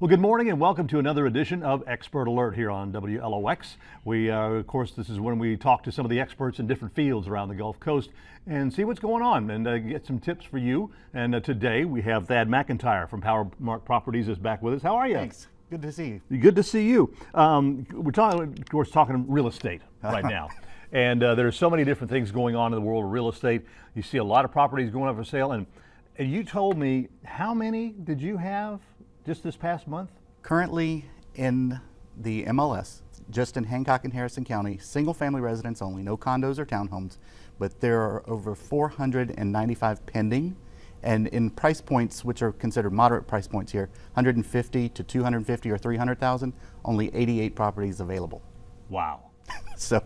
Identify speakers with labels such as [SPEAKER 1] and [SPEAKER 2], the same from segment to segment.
[SPEAKER 1] Well, good morning and welcome to another edition of Expert Alert here on WLOX. Of course, this is when we talk to some of the experts in different fields around the Gulf Coast and see what's going on and get some tips for you. And today we have Thad McIntyre from PowerMark Properties is back with us. How are you?
[SPEAKER 2] Thanks. Good to see you.
[SPEAKER 1] Good to see you. We're talking, of course, talking real estate right now. And there's so many different things going on in the world of real estate. You see a lot of properties going up for sale. And you told me, how many did you have just this past month?
[SPEAKER 2] Currently in the MLS, just in Hancock and Harrison County, single family residents only, no condos or townhomes, but there are over 495 pending. And in price points, which are considered moderate price points here, 150 to 250 or 300,000, only 88 properties available.
[SPEAKER 1] Wow.
[SPEAKER 2] So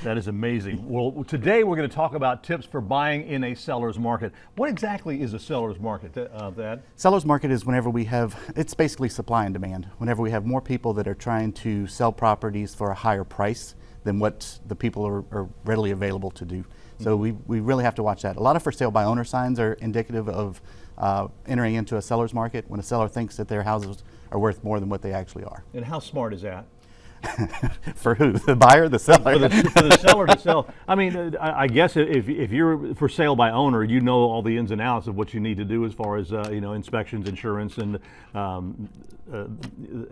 [SPEAKER 1] that is amazing. Well, today we're going to talk about tips for buying in a seller's market. What exactly is a seller's market, Thad?
[SPEAKER 2] Seller's market is whenever we have, it's basically supply and demand. Whenever we have more people that are trying to sell properties for a higher price than what the people are readily available to do. So we really have to watch that. A lot of for sale by owner signs are indicative of entering into a seller's market when a seller thinks that their houses are worth more than what they actually are.
[SPEAKER 1] And how smart is that?
[SPEAKER 2] For who? The buyer, the seller?
[SPEAKER 1] For the seller to sell. I mean, I guess if you're for sale by owner, you know all the ins and outs of what you need to do as far as inspections, insurance, and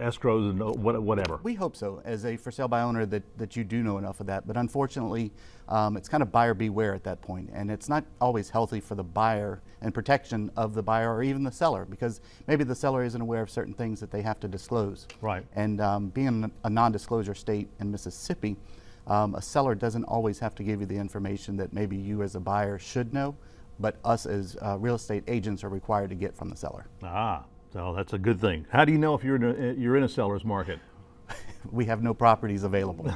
[SPEAKER 1] escrows and whatever.
[SPEAKER 2] We hope so, as a for sale by owner, that you do know enough of that. But unfortunately, it's kind of buyer beware at that point, and it's not always healthy for the buyer and protection of the buyer or even the seller, because maybe the seller isn't aware of certain things that they have to disclose.
[SPEAKER 1] Right.
[SPEAKER 2] And being a non-disclosure state in Mississippi, a seller doesn't always have to give you the information that maybe you as a buyer should know, but us as real estate agents are required to get from the seller.
[SPEAKER 1] Ah, so that's a good thing. How do you know if you're in a seller's market?
[SPEAKER 2] We have no properties available.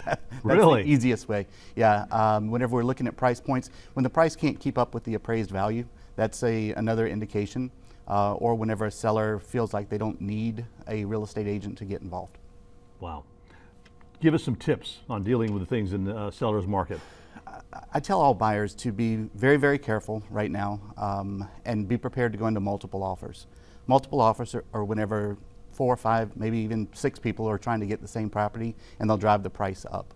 [SPEAKER 2] That's
[SPEAKER 1] really?
[SPEAKER 2] the easiest way. Yeah, whenever we're looking at price points, when the price can't keep up with the appraised value, that's another indication. Or whenever a seller feels like they don't need a real estate agent to get involved.
[SPEAKER 1] Wow. Give us some tips on dealing with the things in the seller's market.
[SPEAKER 2] I tell all buyers to be very, very careful right now and be prepared to go into multiple offers. Multiple offers are whenever 4 or 5, maybe even 6 people are trying to get the same property, and they'll drive the price up.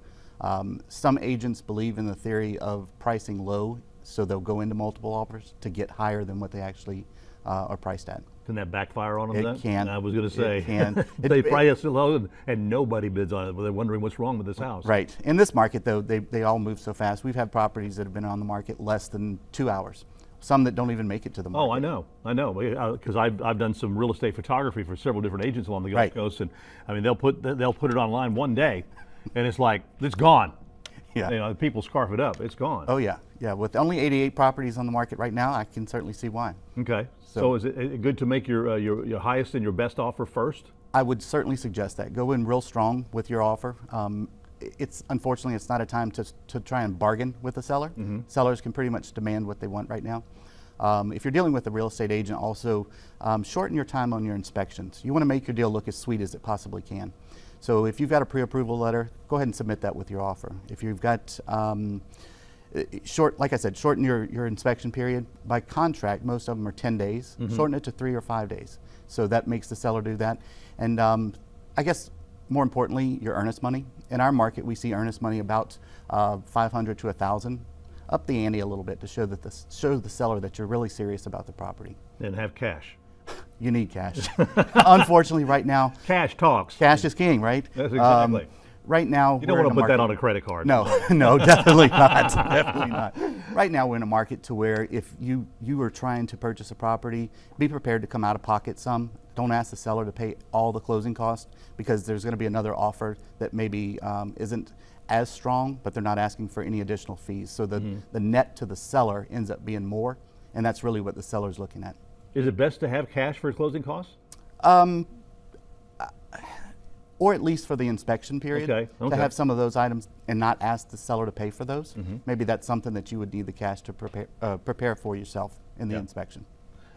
[SPEAKER 2] Some agents believe in the theory of pricing low, so they'll go into multiple offers to get higher than what they actually are priced at.
[SPEAKER 1] Can that backfire on them then?
[SPEAKER 2] It can.
[SPEAKER 1] I was going to say.
[SPEAKER 2] It can.
[SPEAKER 1] They price it low and nobody bids on it. They're wondering what's wrong with this house.
[SPEAKER 2] Right. In this market, though, they all move so fast. We've had properties that have been on the market less than 2 hours. Some that don't even make it to the market.
[SPEAKER 1] Oh, I know, because I've done some real estate photography for several different agents along the Gulf Coast, and I mean they'll put it online one day, and it's like it's gone.
[SPEAKER 2] Yeah.
[SPEAKER 1] People scarf it up. It's gone.
[SPEAKER 2] Oh yeah, yeah. With only 88 properties on the market right now, I can certainly see why.
[SPEAKER 1] Okay. So is it good to make your highest and your best offer first?
[SPEAKER 2] I would certainly suggest that. Go in real strong with your offer. Unfortunately, it's not a time to try and bargain with the seller. Mm-hmm. Sellers can pretty much demand what they want right now. If you're dealing with a real estate agent, also shorten your time on your inspections. You want to make your deal look as sweet as it possibly can. So if you've got a pre-approval letter, go ahead and submit that with your offer. If you've got like I said, shorten your inspection period. By contract, most of them are 10 days. Mm-hmm. Shorten it to 3 or 5 days. So that makes the seller do that. And I guess more importantly, your earnest money. In our market, we see earnest money about $500 to $1,000. Up the ante a little bit to show the seller that you're really serious about the property.
[SPEAKER 1] And have cash.
[SPEAKER 2] You need cash. Unfortunately, right now,
[SPEAKER 1] cash talks.
[SPEAKER 2] Cash is king, right?
[SPEAKER 1] That's exactly.
[SPEAKER 2] Right now,
[SPEAKER 1] you don't want to put that on a credit card.
[SPEAKER 2] No, no, definitely not. Definitely not. Right now, we're in a market to where if you are trying to purchase a property, be prepared to come out of pocket some. Don't ask the seller to pay all the closing costs, because there's going to be another offer that maybe isn't as strong, but they're not asking for any additional fees. So the net to the seller ends up being more, and that's really what the seller's looking at.
[SPEAKER 1] Is it best to have cash for closing costs?
[SPEAKER 2] Or at least for the inspection period,
[SPEAKER 1] okay.
[SPEAKER 2] To have some of those items and not ask the seller to pay for those.
[SPEAKER 1] Mm-hmm.
[SPEAKER 2] Maybe that's something that you would need the cash to prepare for yourself in the inspection.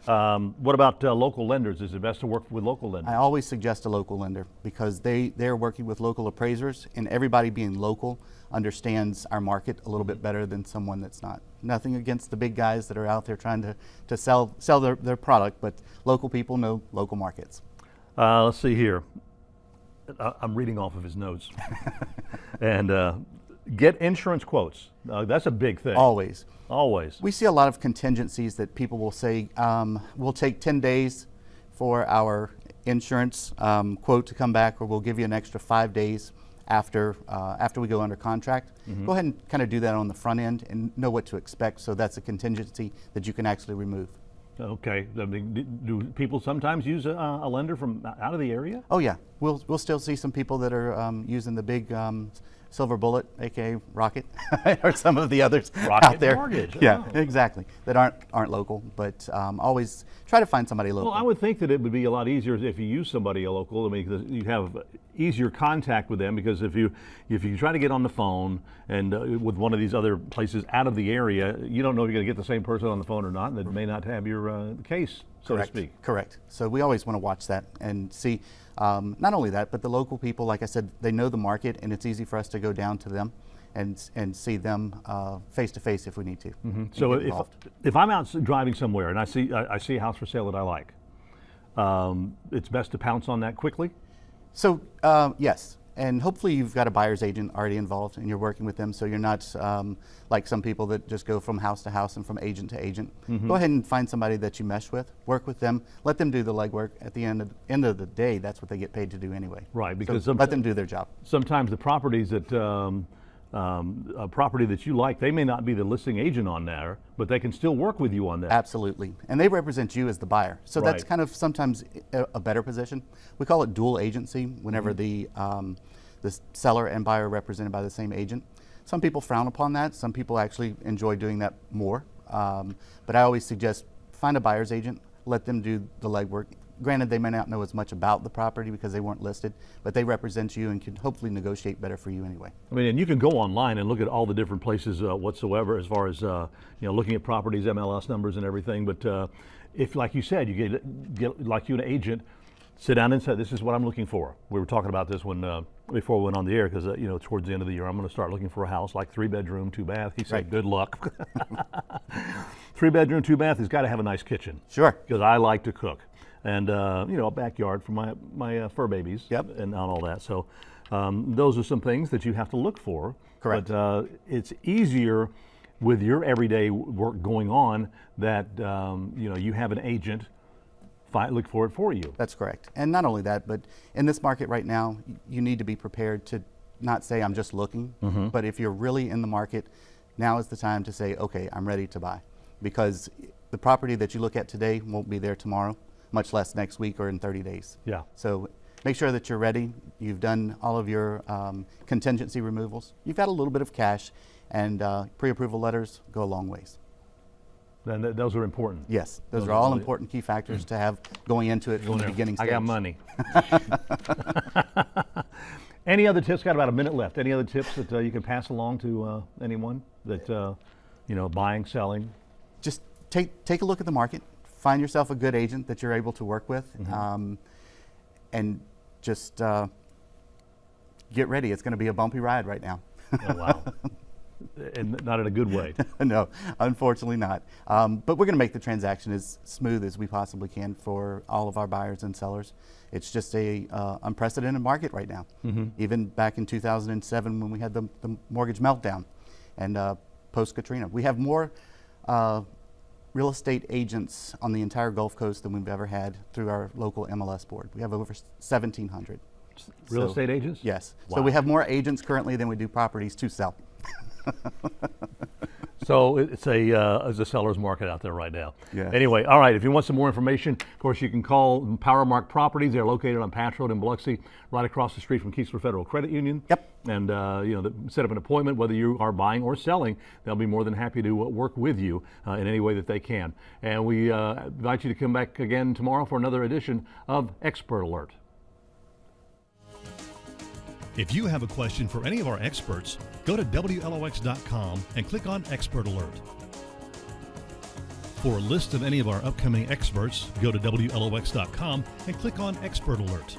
[SPEAKER 1] What about local lenders? Is it best to work with local lenders?
[SPEAKER 2] I always suggest a local lender, because they're working with local appraisers, and everybody being local understands our market a little bit better than someone that's not. Nothing against the big guys that are out there trying to sell their product, but local people know local markets.
[SPEAKER 1] Let's see here. I'm reading off of his notes. And get insurance quotes. That's a big thing.
[SPEAKER 2] Always.
[SPEAKER 1] Always.
[SPEAKER 2] We see a lot of contingencies that people will say, we'll take 10 days for our insurance quote to come back, or we'll give you an extra 5 days after we go under contract. Go ahead and kind of do that on the front end and know what to expect, so that's a contingency that you can actually remove.
[SPEAKER 1] Okay. I mean, do people sometimes use a lender from out of the area?
[SPEAKER 2] Oh yeah, we'll still see some people that are using the big Silver Bullet, aka Rocket, or some of the others
[SPEAKER 1] Rocket
[SPEAKER 2] out there.
[SPEAKER 1] Mortgage.
[SPEAKER 2] Yeah,
[SPEAKER 1] Oh.
[SPEAKER 2] exactly. That aren't local, but always try to find somebody local.
[SPEAKER 1] Well, I would think that it would be a lot easier if you use somebody local. I mean, 'cause you have easier contact with them, because if you try to get on the phone and with one of these other places out of the area, you don't know if you're going to get the same person on the phone or not, and they may not have your case, so
[SPEAKER 2] Correct.
[SPEAKER 1] to speak.
[SPEAKER 2] Correct. So we always want to watch that and see, not only that, but the local people, like I said, they know the market, and it's easy for us to go down to them and see them face to face if we need to. and
[SPEAKER 1] So
[SPEAKER 2] get involved.
[SPEAKER 1] if I'm out driving somewhere and I see a house for sale that I like, it's best to pounce on that quickly.
[SPEAKER 2] So yes, and hopefully you've got a buyer's agent already involved and you're working with them, so you're not like some people that just go from house to house and from agent to agent. Go ahead and find somebody that you mesh with, work with them, let them do the legwork. At the end of the day, that's what they get paid to do anyway.
[SPEAKER 1] Right,
[SPEAKER 2] So
[SPEAKER 1] because
[SPEAKER 2] let them do their job.
[SPEAKER 1] sometimes the properties that a property that you like, they may not be the listing agent on there, but they can still work with you on that.
[SPEAKER 2] Absolutely, and they represent you as the buyer. So that's
[SPEAKER 1] Right.
[SPEAKER 2] kind of sometimes a better position. We call it dual agency whenever the seller and buyer are represented by the same agent. Some people frown upon that. Some people actually enjoy doing that more. But I always suggest find a buyer's agent, let them do the legwork. Granted, they may not know as much about the property because they weren't listed, but they represent you and can hopefully negotiate better for you anyway.
[SPEAKER 1] I mean, and you can go online and look at all the different places whatsoever, as far as looking at properties, MLS numbers, and everything. But if, like you said, you get like you an agent, sit down and say, "This is what I'm looking for." We were talking about this when before we went on the air, because towards the end of the year, I'm going to start looking for a house like 3-bedroom, 2-bath. He said,
[SPEAKER 2] Right.
[SPEAKER 1] "Good luck." 3-bedroom, 2-bath has got to have a nice kitchen.
[SPEAKER 2] Sure.
[SPEAKER 1] Because I like to cook, and a backyard for my fur babies.
[SPEAKER 2] Yep.
[SPEAKER 1] And all that. So those are some things that you have to look for.
[SPEAKER 2] Correct.
[SPEAKER 1] But it's easier with your everyday work going on that you have an agent look for it for you.
[SPEAKER 2] That's correct. And not only that, but in this market right now, you need to be prepared to not say, "I'm just looking," but if you're really in the market, now is the time to say, "Okay, I'm ready to buy." Because the property that you look at today won't be there tomorrow, much less next week or in 30 days.
[SPEAKER 1] Yeah.
[SPEAKER 2] So make sure that you're ready. You've done all of your contingency removals. You've got a little bit of cash, and pre-approval letters go a long ways.
[SPEAKER 1] And those are important.
[SPEAKER 2] Yes, those
[SPEAKER 1] Those
[SPEAKER 2] are
[SPEAKER 1] are
[SPEAKER 2] all
[SPEAKER 1] really-
[SPEAKER 2] important key factors to have going into it from the beginning
[SPEAKER 1] I
[SPEAKER 2] stage.
[SPEAKER 1] got money. Any other tips? Got about a minute left. Any other tips that you can pass along to anyone that buying, selling?
[SPEAKER 2] Just take a look at the market. Find yourself a good agent that you're able to work with, and just get ready. It's going to be a bumpy ride right now.
[SPEAKER 1] Oh, wow. And not in a good way.
[SPEAKER 2] No, unfortunately not. But we're going to make the transaction as smooth as we possibly can for all of our buyers and sellers. It's just a unprecedented market right now. Even back in 2007 when we had the mortgage meltdown, and post-Katrina. We have more real estate agents on the entire Gulf Coast than we've ever had through our local MLS board. We have over 1,700.
[SPEAKER 1] Real
[SPEAKER 2] So-
[SPEAKER 1] estate agents?
[SPEAKER 2] Yes.
[SPEAKER 1] Wow.
[SPEAKER 2] So we have more agents currently than we do properties to sell.
[SPEAKER 1] So it's a seller's market out there right now.
[SPEAKER 2] Yes.
[SPEAKER 1] Anyway, all right, if you want some more information, of course, you can call PowerMark Properties. They're located on Patch Road in Biloxi, right across the street from Keesler Federal Credit Union.
[SPEAKER 2] Yep.
[SPEAKER 1] And, set up an appointment, whether you are buying or selling. They'll be more than happy to work with you in any way that they can. And we invite you to come back again tomorrow for another edition of Expert Alert.
[SPEAKER 3] If you have a question for any of our experts, go to WLOX.com and click on Expert Alert. For a list of any of our upcoming experts, go to WLOX.com and click on Expert Alert.